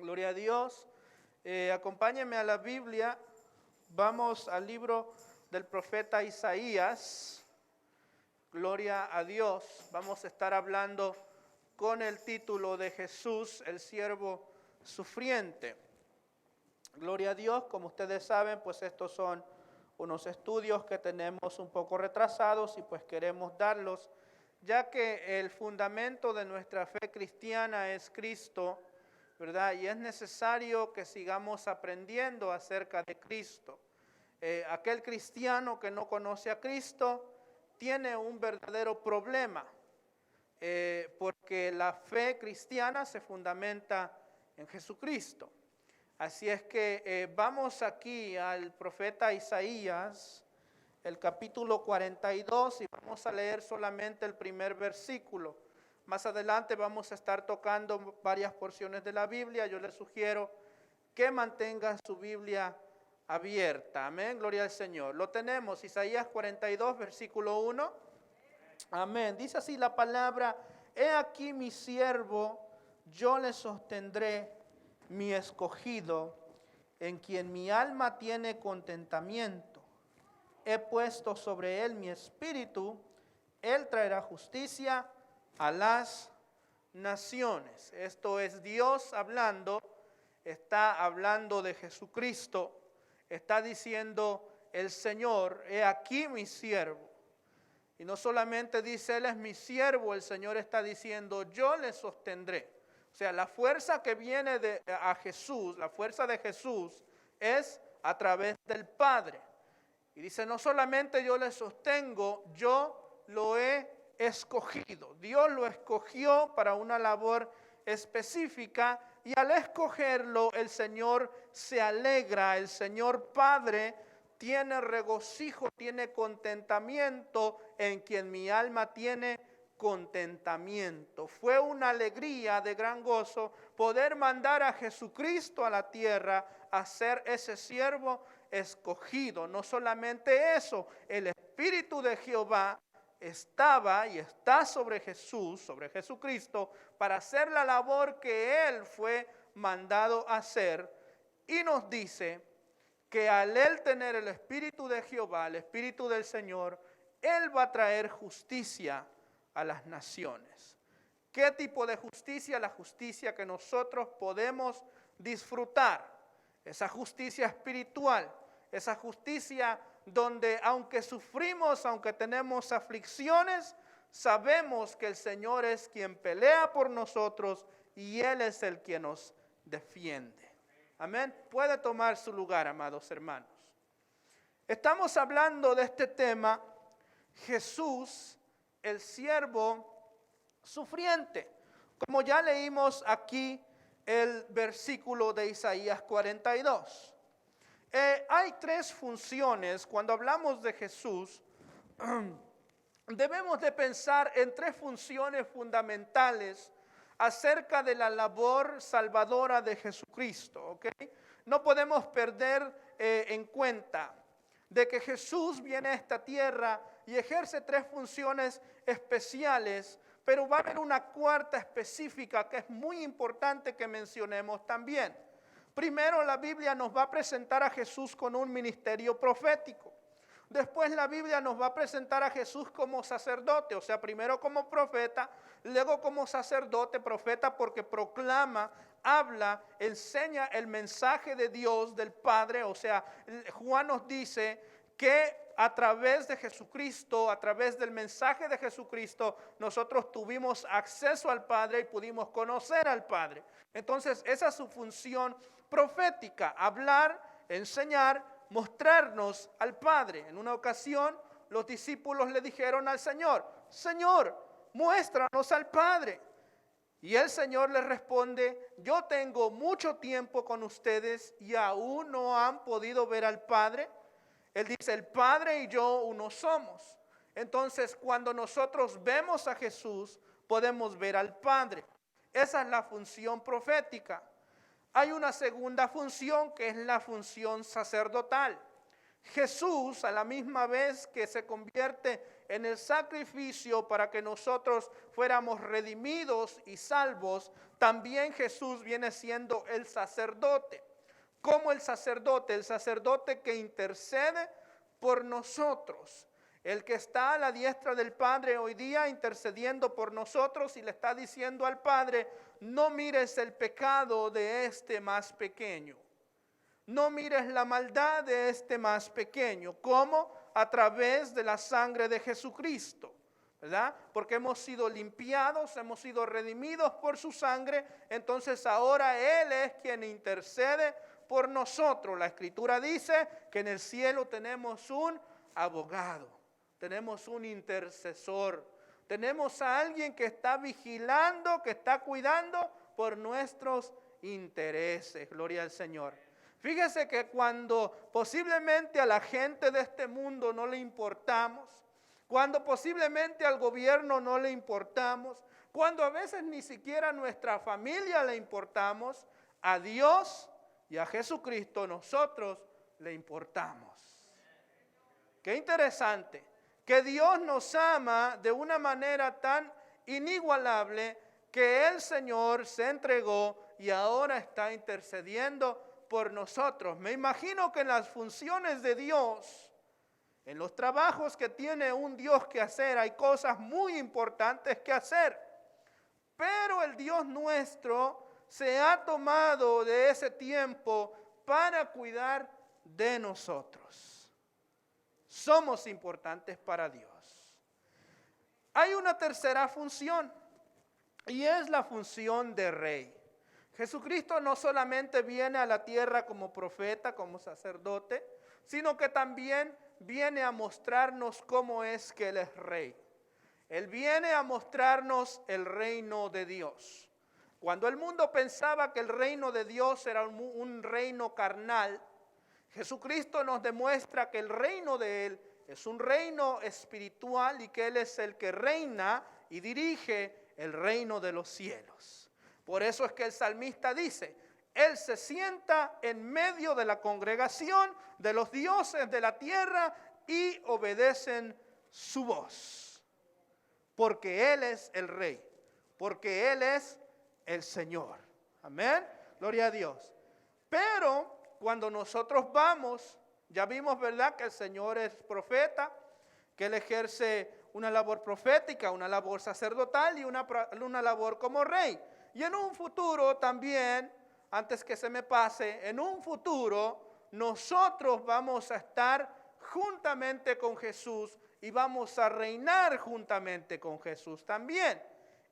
Gloria a Dios. Acompáñenme a la Biblia. Vamos al libro del profeta Isaías. Gloria a Dios. Vamos a estar hablando con el título de Jesús, el siervo sufriente. Gloria a Dios. Como ustedes saben, pues estos son unos estudios que tenemos un poco retrasados y pues queremos darlos, ya que el fundamento de nuestra fe cristiana es Cristo, ¿verdad? Y es necesario que sigamos aprendiendo acerca de Cristo. Aquel cristiano que no conoce a Cristo tiene un verdadero problema, porque la fe cristiana se fundamenta en Jesucristo. Así es que vamos aquí al profeta Isaías, el capítulo 42, y vamos a leer solamente el primer versículo. Más adelante vamos a estar tocando varias porciones de la Biblia. Yo les sugiero que mantengan su Biblia abierta. Amén, gloria al Señor. Lo tenemos, Isaías 42, versículo 1. Amén. Dice así la palabra: He aquí mi siervo, yo le sostendré, mi escogido, en quien mi alma tiene contentamiento. He puesto sobre él mi espíritu, él traerá justicia a las naciones. Esto es Dios hablando, está hablando de Jesucristo, está diciendo el Señor: he aquí mi siervo. Y no solamente dice él es mi siervo, el Señor está diciendo yo le sostendré. O sea, la fuerza que viene a Jesús, la fuerza de Jesús es a través del Padre. Y dice, no solamente yo le sostengo, yo lo he escogido. Dios lo escogió para una labor específica y al escogerlo el Señor se alegra, el Señor Padre tiene regocijo, tiene contentamiento en quien mi alma tiene contentamiento. Fue una alegría de gran gozo poder mandar a Jesucristo a la tierra a ser ese siervo escogido. No solamente eso, el Espíritu de Jehová estaba y está sobre Jesús, sobre Jesucristo, para hacer la labor que Él fue mandado a hacer. Y nos dice que al Él tener el Espíritu de Jehová, el Espíritu del Señor, Él va a traer justicia a las naciones. ¿Qué tipo de justicia? La justicia que nosotros podemos disfrutar. Esa justicia espiritual, esa justicia donde aunque sufrimos, aunque tenemos aflicciones, sabemos que el Señor es quien pelea por nosotros y Él es el que nos defiende. Amén. Puede tomar su lugar, amados hermanos. Estamos hablando de este tema, Jesús, el siervo sufriente. Como ya leímos aquí el versículo de Isaías 42. Hay tres funciones. Cuando hablamos de Jesús, debemos de pensar en tres funciones fundamentales acerca de la labor salvadora de Jesucristo. ¿Okay? No podemos perder en cuenta de que Jesús viene a esta tierra y ejerce tres funciones especiales, pero va a haber una cuarta específica que es muy importante que mencionemos también. Primero, la Biblia nos va a presentar a Jesús con un ministerio profético. Después la Biblia nos va a presentar a Jesús como sacerdote, o sea, primero como profeta, luego como sacerdote, profeta porque proclama, habla, enseña el mensaje de Dios, del Padre. O sea, Juan nos dice que a través de Jesucristo, a través del mensaje de Jesucristo, nosotros tuvimos acceso al Padre y pudimos conocer al Padre. Entonces, esa es su función profética, hablar, enseñar, mostrarnos al Padre. En una ocasión, los discípulos le dijeron al Señor: Señor, muéstranos al Padre. Y el Señor les responde: yo tengo mucho tiempo con ustedes y aún no han podido ver al Padre. Él dice: el Padre y yo uno somos. Entonces, cuando nosotros vemos a Jesús, podemos ver al Padre. Esa es la función profética. Hay una segunda función que es la función sacerdotal. Jesús, a la misma vez que se convierte en el sacrificio para que nosotros fuéramos redimidos y salvos, también Jesús viene siendo el sacerdote. Como el sacerdote que intercede por nosotros. El que está a la diestra del Padre hoy día intercediendo por nosotros y le está diciendo al Padre, no mires el pecado de este más pequeño. No mires la maldad de este más pequeño. ¿Cómo? A través de la sangre de Jesucristo, ¿verdad? Porque hemos sido limpiados, hemos sido redimidos por su sangre. Entonces ahora Él es quien intercede por nosotros. La Escritura dice que en el cielo tenemos un abogado, tenemos un intercesor, tenemos a alguien que está vigilando, que está cuidando por nuestros intereses. Gloria al Señor. Fíjese que cuando posiblemente a la gente de este mundo no le importamos, cuando posiblemente al gobierno no le importamos, cuando a veces ni siquiera a nuestra familia le importamos, a Dios y a Jesucristo nosotros le importamos. Qué interesante, que Dios nos ama de una manera tan inigualable que el Señor se entregó y ahora está intercediendo por nosotros. Me imagino que en las funciones de Dios, en los trabajos que tiene un Dios que hacer, hay cosas muy importantes que hacer. Pero el Dios nuestro se ha tomado de ese tiempo para cuidar de nosotros. Somos importantes para Dios. Hay una tercera función y es la función de rey. Jesucristo no solamente viene a la tierra como profeta, como sacerdote, sino que también viene a mostrarnos cómo es que Él es rey. Él viene a mostrarnos el reino de Dios. Cuando el mundo pensaba que el reino de Dios era un reino carnal, Jesucristo nos demuestra que el reino de Él es un reino espiritual y que Él es el que reina y dirige el reino de los cielos. Por eso es que el salmista dice, Él se sienta en medio de la congregación de los dioses de la tierra y obedecen su voz. Porque Él es el Rey, porque Él es el Señor. Amén, gloria a Dios. Pero cuando nosotros vamos, ya vimos, ¿verdad?, que el Señor es profeta, que Él ejerce una labor profética, una labor sacerdotal y una labor como rey. Y en un futuro también, antes que se me pase, en un futuro nosotros vamos a estar juntamente con Jesús y vamos a reinar juntamente con Jesús también.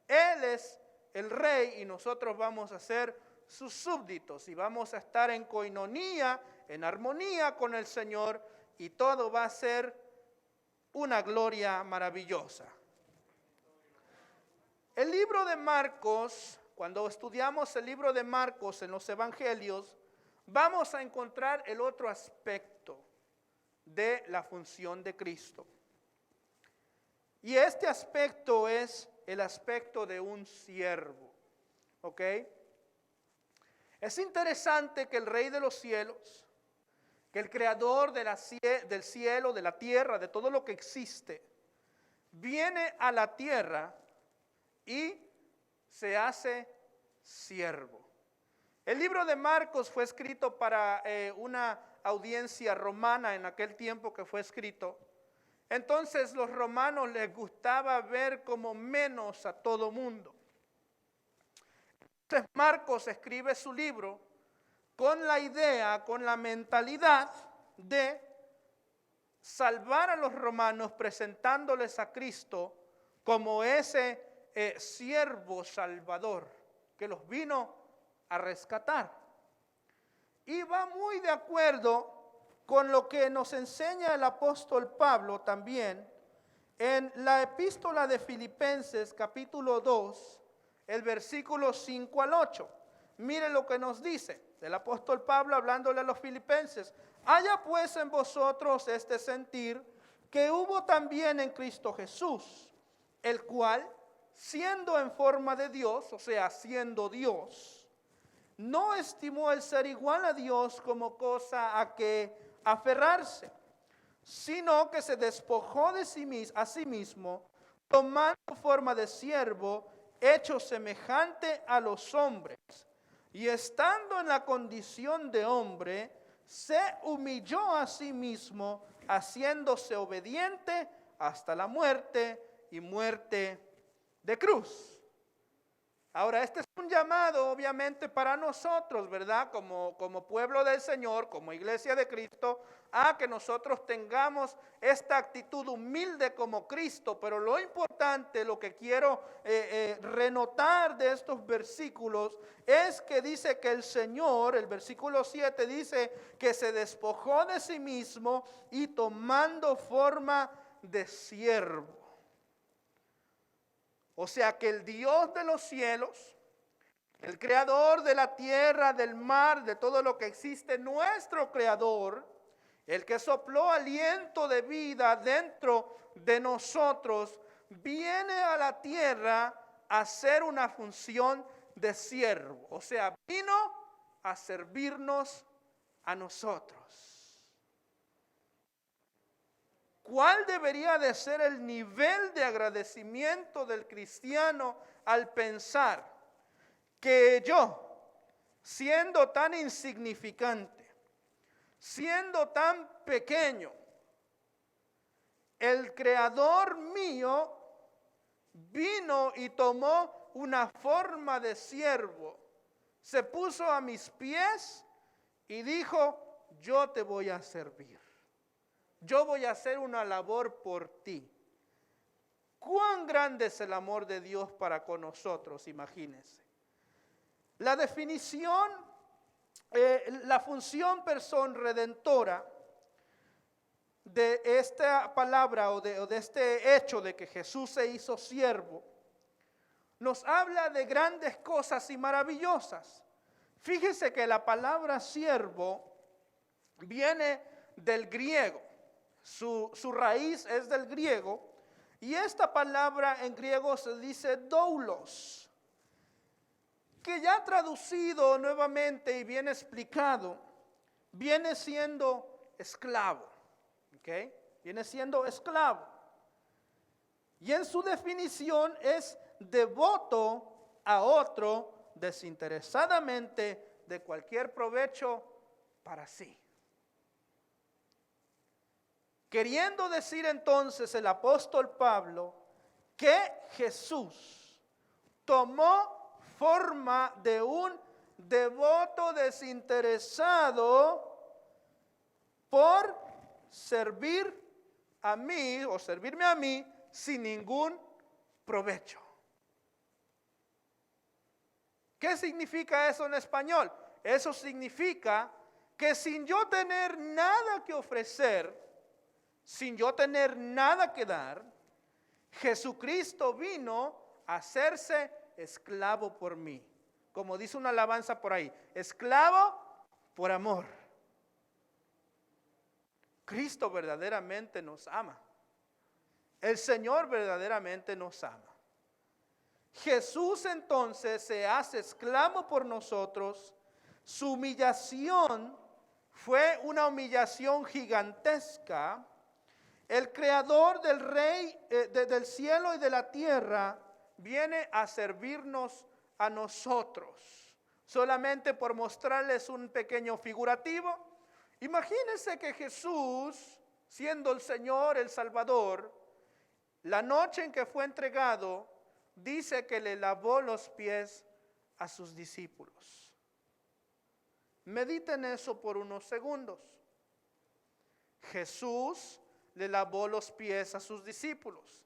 Él es el rey y nosotros vamos a ser sus súbditos y vamos a estar en coinonía, en armonía con el Señor y todo va a ser una gloria maravillosa. El libro de Marcos, cuando estudiamos el libro de Marcos en los evangelios, vamos a encontrar el otro aspecto de la función de Cristo. Y este aspecto es el aspecto de un siervo. ¿Ok? Es interesante que el Rey de los cielos, que el Creador del cielo, de la tierra, de todo lo que existe, viene a la tierra y se hace siervo. El libro de Marcos fue escrito para una audiencia romana en aquel tiempo que fue escrito. Entonces los romanos les gustaba ver como menos a todo mundo. Entonces Marcos escribe su libro con la idea, con la mentalidad de salvar a los romanos presentándoles a Cristo como ese siervo salvador que los vino a rescatar. Y va muy de acuerdo con lo que nos enseña el apóstol Pablo también en la epístola de Filipenses capítulo 2, el versículo 5 al 8. Mire lo que nos dice el apóstol Pablo hablándole a los filipenses. Haya pues en vosotros este sentir que hubo también en Cristo Jesús, el cual, siendo en forma de Dios, o sea, siendo Dios, no estimó el ser igual a Dios como cosa a que aferrarse, sino que se despojó de a sí mismo, tomando forma de siervo, hecho semejante a los hombres, y estando en la condición de hombre, se humilló a sí mismo, haciéndose obediente hasta la muerte y muerte de cruz. Ahora, este es un llamado obviamente para nosotros, ¿verdad? Como pueblo del Señor, como iglesia de Cristo, a que nosotros tengamos esta actitud humilde como Cristo. Pero lo importante, lo que quiero renotar de estos versículos, es que dice que el Señor, el versículo 7 dice que se despojó de sí mismo y tomando forma de siervo. O sea que el Dios de los cielos, el creador de la tierra, del mar, de todo lo que existe, nuestro creador, el que sopló aliento de vida dentro de nosotros, viene a la tierra a hacer una función de siervo. O sea, vino a servirnos a nosotros. ¿Cuál debería de ser el nivel de agradecimiento del cristiano al pensar que yo, siendo tan insignificante, siendo tan pequeño, el creador mío vino y tomó una forma de siervo, se puso a mis pies y dijo, yo te voy a servir? Yo voy a hacer una labor por ti. ¿Cuán grande es el amor de Dios para con nosotros? Imagínense. La definición, la función persona redentora de esta palabra o de este hecho de que Jesús se hizo siervo, nos habla de grandes cosas y maravillosas. Fíjese que la palabra siervo viene del griego. Su raíz es del griego, y esta palabra en griego se dice doulos, que ya traducido nuevamente y bien explicado, viene siendo esclavo, ¿ok? Viene siendo esclavo. Y en su definición es devoto a otro desinteresadamente de cualquier provecho para sí. Queriendo decir entonces el apóstol Pablo que Jesús tomó forma de un devoto desinteresado por servir a mí o servirme a mí sin ningún provecho. ¿Qué significa eso en español? Eso significa que sin yo tener nada que ofrecer, sin yo tener nada que dar, Jesucristo vino a hacerse esclavo por mí. Como dice una alabanza por ahí, esclavo por amor. Cristo verdaderamente nos ama. El Señor verdaderamente nos ama. Jesús entonces se hace esclavo por nosotros. Su humillación fue una humillación gigantesca. El creador del rey del cielo y de la tierra viene a servirnos a nosotros. Solamente por mostrarles un pequeño figurativo. Imagínense que Jesús, siendo el Señor, el Salvador, la noche en que fue entregado, dice que le lavó los pies a sus discípulos. Mediten eso por unos segundos. Jesús le lavó los pies a sus discípulos.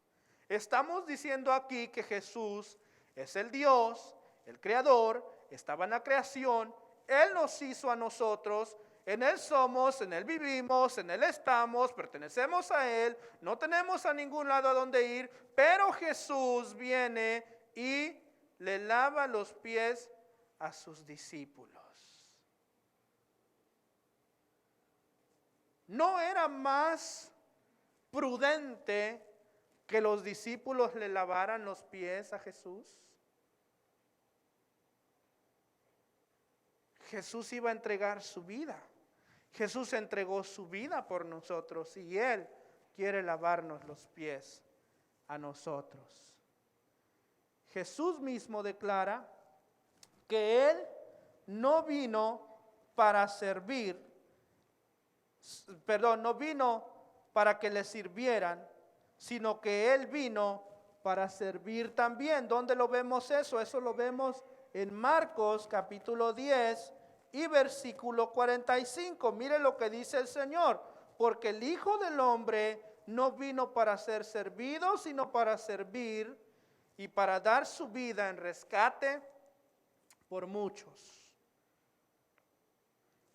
Estamos diciendo aquí que Jesús es el Dios, el Creador, estaba en la creación, Él nos hizo a nosotros, en Él somos, en Él vivimos, en Él estamos, pertenecemos a Él, no tenemos a ningún lado a donde ir, pero Jesús viene y le lava los pies a sus discípulos. ¿No era más prudente que los discípulos le lavaran los pies a Jesús? Jesús iba a entregar su vida. Jesús entregó su vida por nosotros y Él quiere lavarnos los pies a nosotros. Jesús mismo declara que Él no vino para servir, no vino para que le sirvieran, sino que Él vino para servir también. ¿Dónde lo vemos eso? Eso lo vemos en Marcos capítulo 10 y versículo 45. Mire lo que dice el Señor: porque el Hijo del Hombre no vino para ser servido, sino para servir y para dar su vida en rescate por muchos.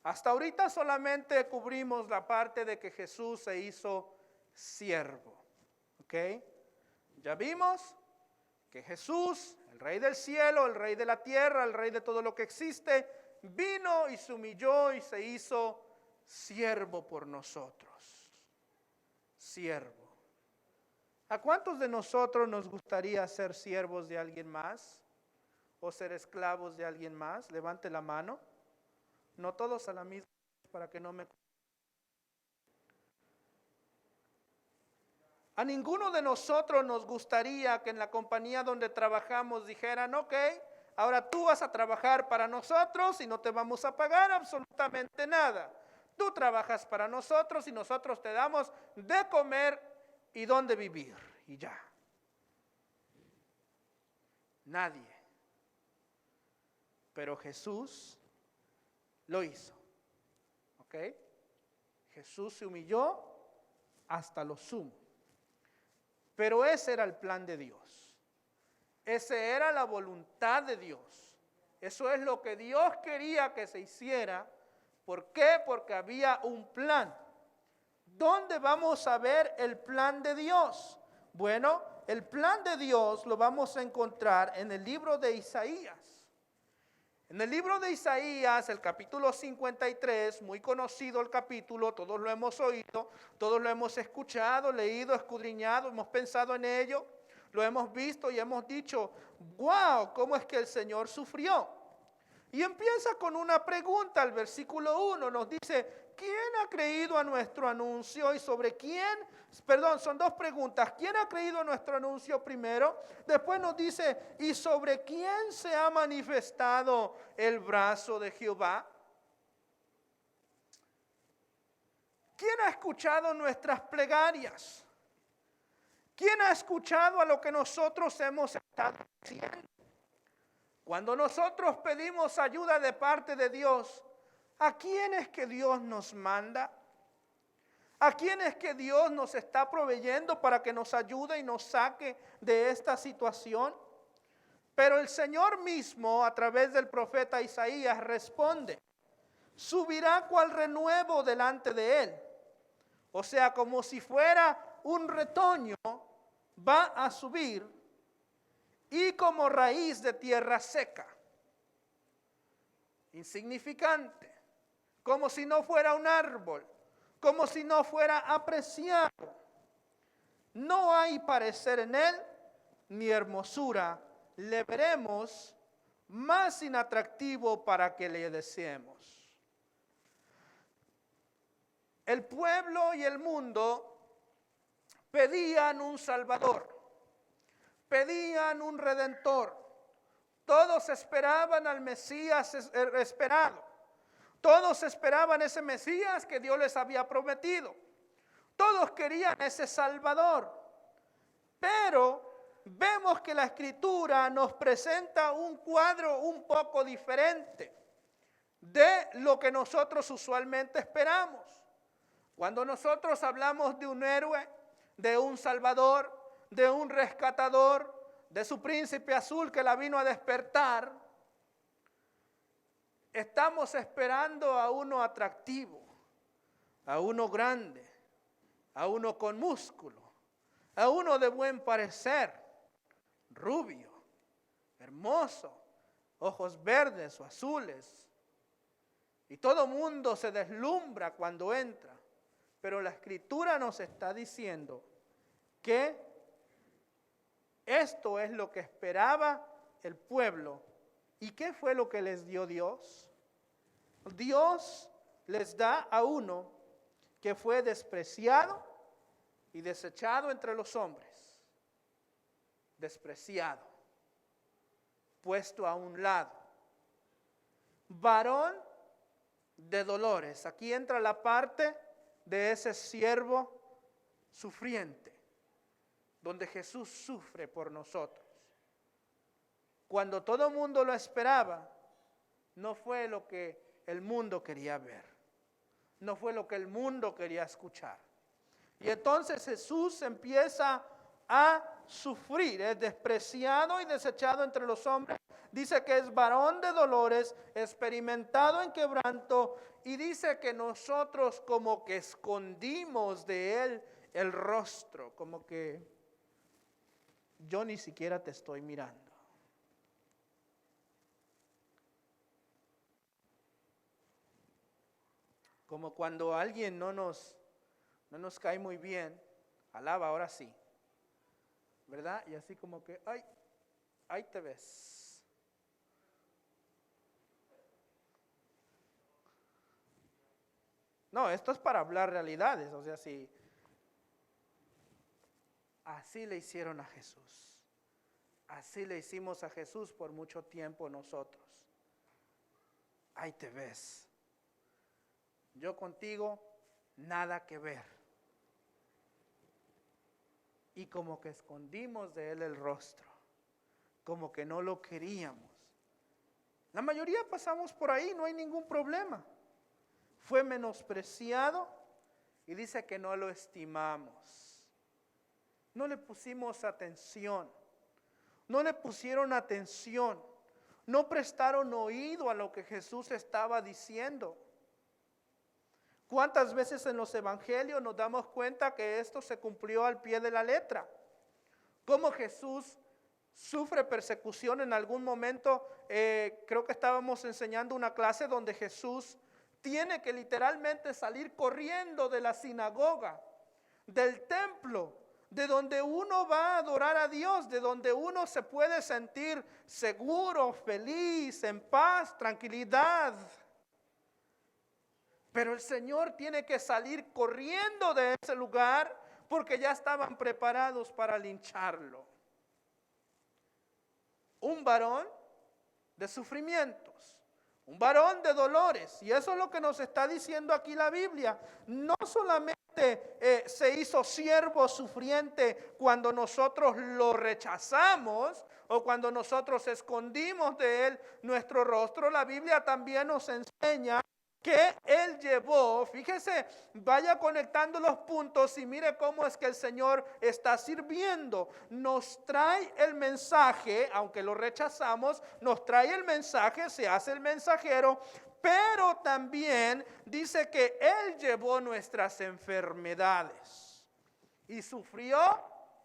Hasta ahorita solamente cubrimos la parte de que Jesús se hizo siervo. ¿Ok? Ya vimos que Jesús, el Rey del cielo, el Rey de la tierra, el Rey de todo lo que existe, vino y se humilló y se hizo siervo por nosotros. Siervo. ¿A cuántos de nosotros nos gustaría ser siervos de alguien más? ¿O ser esclavos de alguien más? Levante la mano. No todos a la misma vez para que no me... A ninguno de nosotros nos gustaría que en la compañía donde trabajamos dijeran: ok, ahora tú vas a trabajar para nosotros y no te vamos a pagar absolutamente nada. Tú trabajas para nosotros y nosotros te damos de comer y dónde vivir. Y ya. Nadie. Pero Jesús lo hizo. ¿Ok? Jesús se humilló hasta lo sumo. Pero ese era el plan de Dios. Esa era la voluntad de Dios. Eso es lo que Dios quería que se hiciera. ¿Por qué? Porque había un plan. ¿Dónde vamos a ver el plan de Dios? Bueno, el plan de Dios lo vamos a encontrar en el libro de Isaías. En el libro de Isaías, el capítulo 53, muy conocido el capítulo, todos lo hemos oído, todos lo hemos escuchado, leído, escudriñado, hemos pensado en ello, lo hemos visto y hemos dicho: wow, ¿cómo es que el Señor sufrió? Y empieza con una pregunta, el versículo 1 nos dice: ¿quién ha creído a nuestro anuncio? Y sobre quién, son dos preguntas. ¿Quién ha creído a nuestro anuncio primero? Después nos dice: ¿y sobre quién se ha manifestado el brazo de Jehová? ¿Quién ha escuchado nuestras plegarias? ¿Quién ha escuchado a lo que nosotros hemos estado diciendo? Cuando nosotros pedimos ayuda de parte de Dios, ¿a quién es que Dios nos manda? ¿A quién es que Dios nos está proveyendo para que nos ayude y nos saque de esta situación? Pero el Señor mismo, a través del profeta Isaías, responde: subirá cual renuevo delante de él. O sea, como si fuera un retoño, va a subir, y como raíz de tierra seca. Insignificante, como si no fuera un árbol, como si no fuera apreciado. No hay parecer en él, ni hermosura le veremos, más inatractivo para que le deseemos. El pueblo y el mundo pedían un Salvador, pedían un Redentor. Todos esperaban al Mesías esperado. Todos esperaban ese Mesías que Dios les había prometido. Todos querían ese Salvador. Pero vemos que la Escritura nos presenta un cuadro un poco diferente de lo que nosotros usualmente esperamos. Cuando nosotros hablamos de un héroe, de un Salvador, de un rescatador, de su príncipe azul que la vino a despertar, estamos esperando a uno atractivo, a uno grande, a uno con músculo, a uno de buen parecer, rubio, hermoso, ojos verdes o azules. Y todo mundo se deslumbra cuando entra. Pero la Escritura nos está diciendo que esto es lo que esperaba el pueblo. ¿Y qué fue lo que les dio Dios? Dios les da a uno que fue despreciado y desechado entre los hombres. Despreciado. puesto a un lado. Varón de dolores. Aquí entra la parte de ese siervo sufriente, donde Jesús sufre por nosotros. Cuando todo el mundo lo esperaba, no fue lo que el mundo quería ver, no fue lo que el mundo quería escuchar. Y entonces Jesús empieza a sufrir, es despreciado y desechado entre los hombres. Dice que es varón de dolores, experimentado en quebranto, y dice que nosotros como que escondimos de él el rostro, como que yo ni siquiera te estoy mirando. Como cuando alguien no nos cae muy bien, alaba, ahora sí, ¿verdad? Y así como que, ay, ahí te ves. No, esto es para hablar realidades, o sea, sí. Así le hicieron a Jesús. Así le hicimos a Jesús por mucho tiempo nosotros. Ahí te ves. Yo contigo, nada que ver. Y como que escondimos de él el rostro, como que no lo queríamos. La mayoría pasamos por ahí, no hay ningún problema. Fue menospreciado y dice que no lo estimamos. No le pusimos atención, no le pusieron atención, no prestaron oído a lo que Jesús estaba diciendo. ¿Cuántas veces en los evangelios nos damos cuenta que esto se cumplió al pie de la letra? Cómo Jesús sufre persecución en algún momento. Creo que estábamos enseñando una clase donde Jesús tiene que literalmente salir corriendo de la sinagoga, del templo, de donde uno va a adorar a Dios, de donde uno se puede sentir seguro, feliz, en paz, tranquilidad. Pero el Señor tiene que salir corriendo de ese lugar porque ya estaban preparados para lincharlo. Un varón de sufrimientos, un varón de dolores, y eso es lo que nos está diciendo aquí la Biblia. No solamente se hizo siervo sufriente cuando nosotros lo rechazamos o cuando nosotros escondimos de él nuestro rostro. La Biblia también nos enseña que él llevó, fíjese, vaya conectando los puntos y mire cómo es que el Señor está sirviendo. Nos trae el mensaje, aunque lo rechazamos, nos trae el mensaje, se hace el mensajero, pero también dice que él llevó nuestras enfermedades y sufrió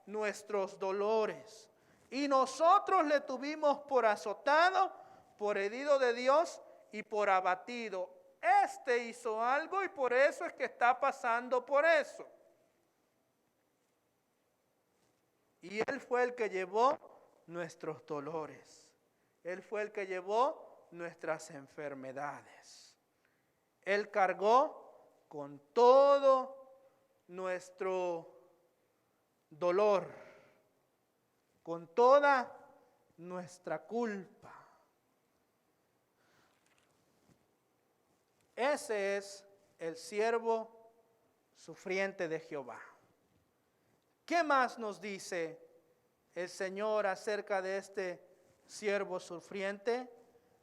nuestros dolores. Y nosotros le tuvimos por azotado, por herido de Dios y por abatido. Este hizo algo y por eso es que está pasando por eso. Y él fue el que llevó nuestros dolores. Él fue el que llevó nuestras enfermedades. Él cargó con todo nuestro dolor, con toda nuestra culpa. Ese es el siervo sufriente de Jehová. ¿Qué más nos dice el Señor acerca de este siervo sufriente?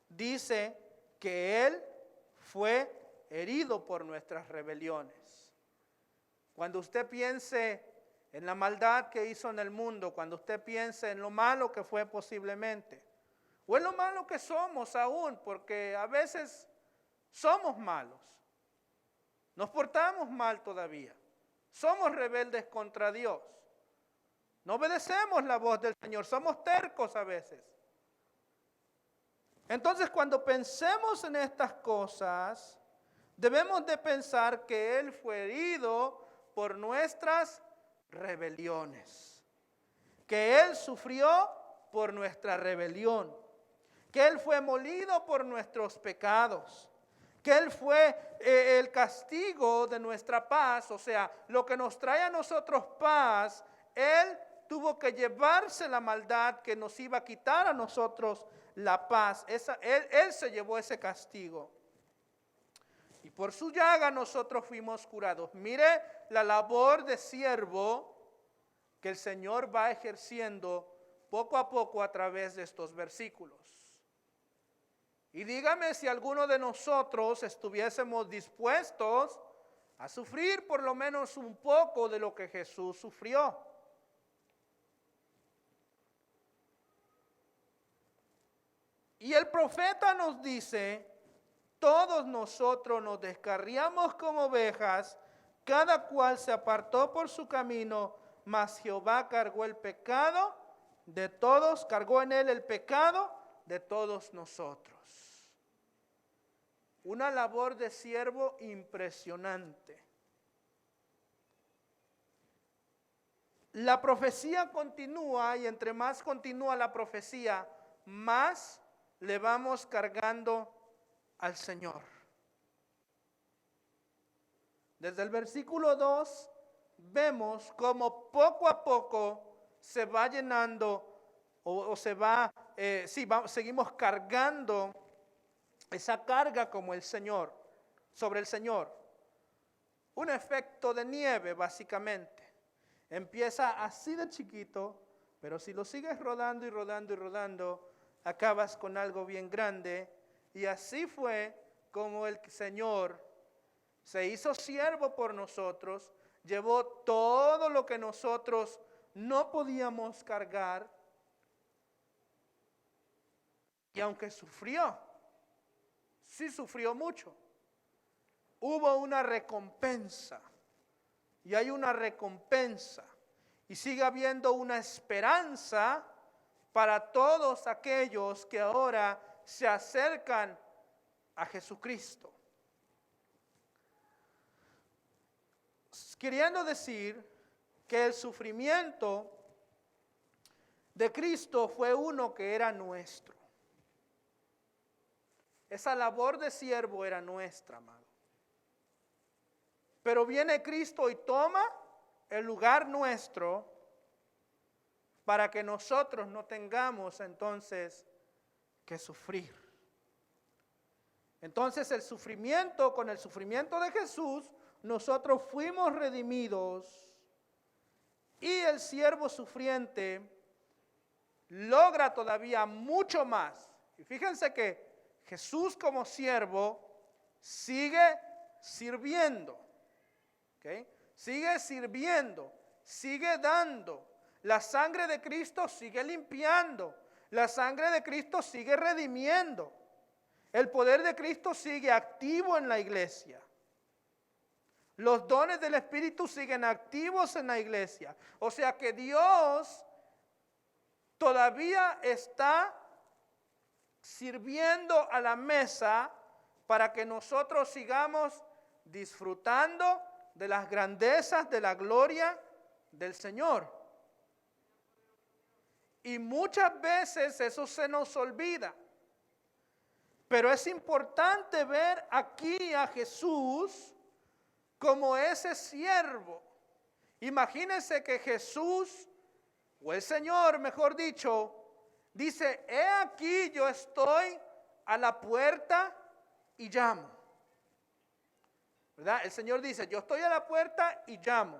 Dice que Él fue herido por nuestras rebeliones. Cuando usted piense en la maldad que hizo en el mundo, cuando usted piense en lo malo que fue posiblemente, o en lo malo que somos aún, porque a veces somos malos, nos portamos mal todavía, somos rebeldes contra Dios, no obedecemos la voz del Señor, somos tercos a veces. Entonces, cuando pensemos en estas cosas, debemos de pensar que Él fue herido por nuestras rebeliones, que Él sufrió por nuestra rebelión, que Él fue molido por nuestros pecados, que Él fue el castigo de nuestra paz, o sea, lo que nos trae a nosotros paz. Él tuvo que llevarse la maldad que nos iba a quitar a nosotros la paz. Él se llevó ese castigo. Y por su llaga nosotros fuimos curados. Mire la labor de siervo que el Señor va ejerciendo poco a poco a través de estos versículos. Y dígame si alguno de nosotros estuviésemos dispuestos a sufrir por lo menos un poco de lo que Jesús sufrió. Y el profeta nos dice, todos nosotros nos descarriamos como ovejas, cada cual se apartó por su camino, mas Jehová cargó el pecado de todos, cargó en él el pecado de todos nosotros. Una labor de siervo impresionante. La profecía continúa y entre más continúa la profecía, más le vamos cargando al Señor. Desde el versículo 2 vemos cómo poco a poco se va llenando seguimos cargando esa carga como el Señor, sobre el Señor. Un efecto de nieve básicamente. Empieza así de chiquito, pero si lo sigues rodando y rodando y rodando, acabas con algo bien grande. Y así fue como el Señor se hizo siervo por nosotros, llevó todo lo que nosotros no podíamos cargar. Y aunque sufrió, sí sufrió mucho, hubo una recompensa. Y hay una recompensa. Y sigue habiendo una esperanza para todos aquellos que ahora se acercan a Jesucristo. Queriendo decir que el sufrimiento de Cristo fue uno que era nuestro. Esa labor de siervo era nuestra, amado. Pero viene Cristo y toma el lugar nuestro para que nosotros no tengamos entonces que sufrir. Entonces con el sufrimiento de Jesús, nosotros fuimos redimidos y el siervo sufriente logra todavía mucho más. Y fíjense que Jesús como siervo sigue sirviendo. ¿Okay? Sigue sirviendo, sigue dando. La sangre de Cristo sigue limpiando. La sangre de Cristo sigue redimiendo. El poder de Cristo sigue activo en la iglesia. Los dones del Espíritu siguen activos en la iglesia. O sea que Dios todavía está sirviendo a la mesa para que nosotros sigamos disfrutando de las grandezas de la gloria del Señor. Y muchas veces eso se nos olvida. Pero es importante ver aquí a Jesús como ese siervo. Imagínense que Jesús, o el Señor, mejor dicho, dice, he aquí yo estoy a la puerta y llamo. ¿Verdad? El Señor dice, yo estoy a la puerta y llamo.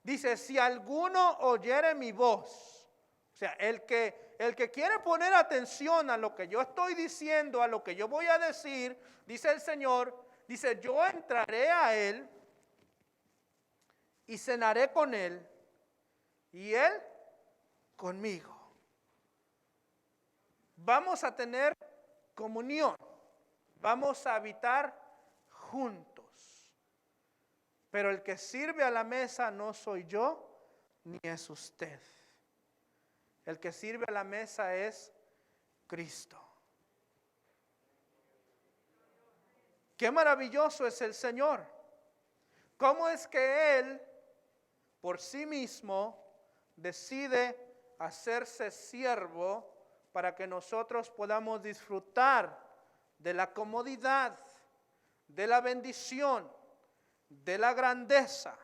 Dice, si alguno oyere mi voz, o sea, el que quiere poner atención a lo que yo estoy diciendo, a lo que yo voy a decir, dice el Señor, dice, yo entraré a él y cenaré con él y él conmigo. Vamos a tener comunión, vamos a habitar juntos. Pero el que sirve a la mesa no soy yo, ni es usted. El que sirve a la mesa es Cristo. Qué maravilloso es el Señor. ¿Cómo es que Él, por sí mismo, decide hacerse siervo para que nosotros podamos disfrutar de la comodidad, de la bendición, de la grandeza,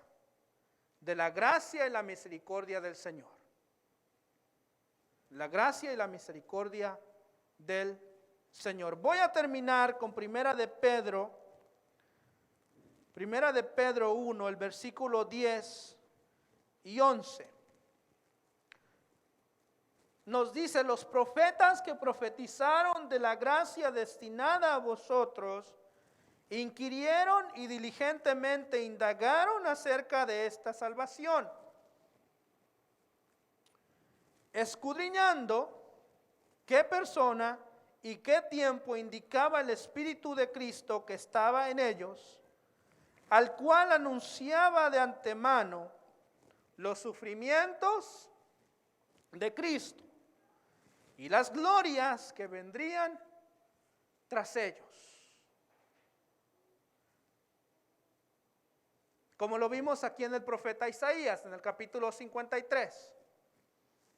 de la gracia y la misericordia del Señor? La gracia y la misericordia del Señor. Voy a terminar con Primera de Pedro 1, el versículo 10 y 11. Nos dice: los profetas que profetizaron de la gracia destinada a vosotros, inquirieron y diligentemente indagaron acerca de esta salvación, escudriñando qué persona y qué tiempo indicaba el Espíritu de Cristo que estaba en ellos, al cual anunciaba de antemano los sufrimientos de Cristo y las glorias que vendrían tras ellos. Como lo vimos aquí en el profeta Isaías, en el capítulo 53.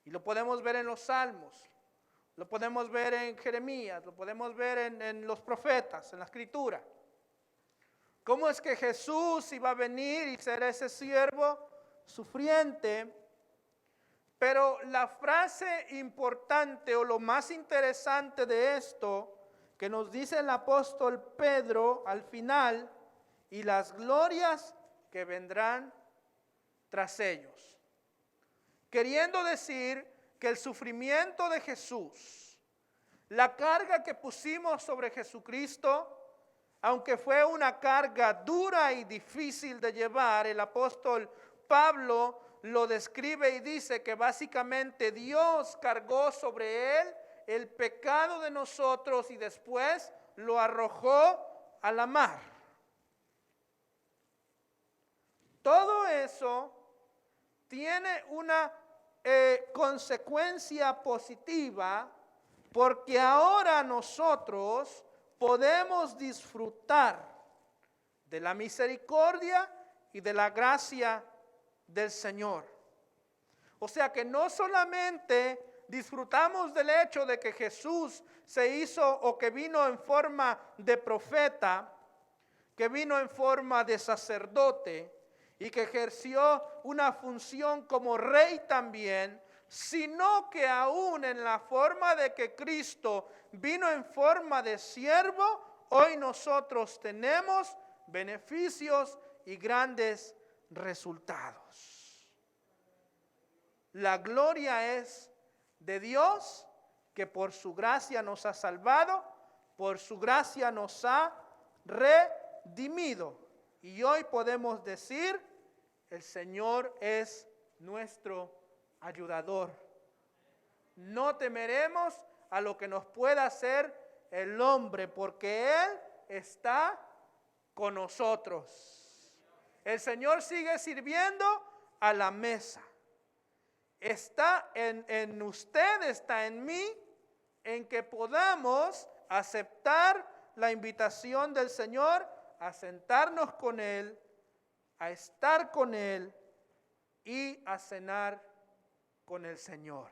Y lo podemos ver en los Salmos, lo podemos ver en Jeremías, lo podemos ver en los profetas, en la Escritura. ¿Cómo es que Jesús iba a venir y ser ese siervo sufriente? Pero la frase importante o lo más interesante de esto que nos dice el apóstol Pedro al final: y las glorias que vendrán tras ellos. Queriendo decir que el sufrimiento de Jesús, la carga que pusimos sobre Jesucristo, aunque fue una carga dura y difícil de llevar, el apóstol Pablo lo describe y dice que básicamente Dios cargó sobre él el pecado de nosotros y después lo arrojó a la mar. Todo eso tiene una consecuencia positiva, porque ahora nosotros podemos disfrutar de la misericordia y de la gracia del Señor. O sea que no solamente disfrutamos del hecho de que Jesús se hizo o que vino en forma de profeta, que vino en forma de sacerdote y que ejerció una función como rey también, sino que aún en la forma de que Cristo vino en forma de siervo, hoy nosotros tenemos beneficios y grandes resultados. La gloria es de Dios, que por su gracia nos ha salvado, por su gracia nos ha redimido. Y hoy podemos decir: el Señor es nuestro ayudador. No temeremos a lo que nos pueda hacer el hombre, porque Él está con nosotros. El Señor sigue sirviendo a la mesa. Está en usted, está en mí, en que podamos aceptar la invitación del Señor a sentarnos con Él, a estar con Él y a cenar con el Señor.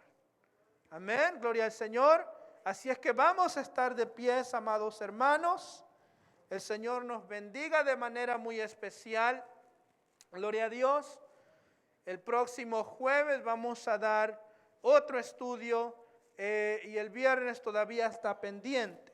Amén, gloria al Señor. Así es que vamos a estar de pies, amados hermanos. El Señor nos bendiga de manera muy especial. Gloria a Dios. El próximo jueves vamos a dar otro estudio y el viernes todavía está pendiente.